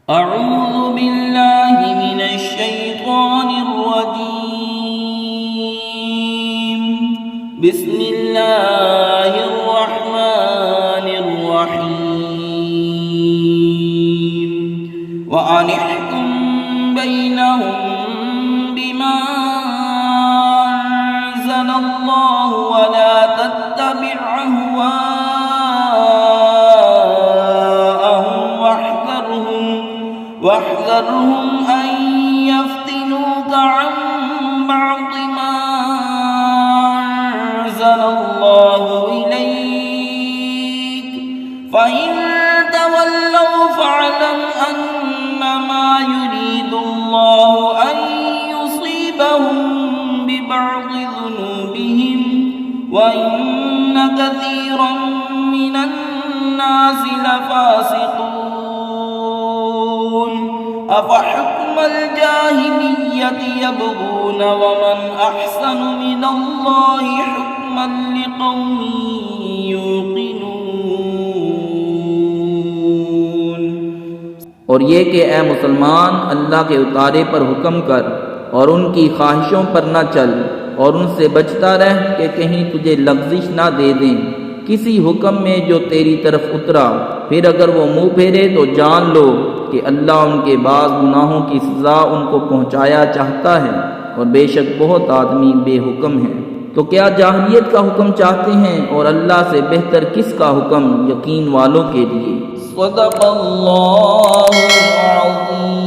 अऊज़ु बिल्लाहि मिनश शैतानिर रजीम। बिस्मिल्लाहिर रहमानिर रहीम। व अनिहकुम बैनहुम बिमा अंज़लल्लाहु व ला तत्तबि' واحذرهم أن يفتنوك عن بعض ما أنزل الله إليك فإن تولوا فاعلم أنما يريد الله أن يصيبهم ببعض ذنوبهم وإن كثيرا من الناس لفاسقون أفحكم الجاهلية يبغون ومن أحسن من الله حكما لقوم يوقنون। और ये कि ए मुसलमान, अल्लाह के उतारे पर हुक्म कर और उनकी ख्वाहिशों पर न चल और उनसे बचता रह कि कहीं तुझे लग़्ज़िश ना दे दें किसी हुक्म में जो तेरी तरफ उतरा। फिर अगर वो मुँह फेरे तो जान लो कि अल्लाह उनके बाज़ गुनाहों की सज़ा उनको पहुँचाया चाहता है और बेशक बहुत आदमी बेहुक्म हैं। तो क्या जाहिलियत का हुक्म चाहते हैं और अल्लाह से बेहतर किसका हुक्म यकीन वालों के लिए। सदक़ल्लाहुल अज़ीम।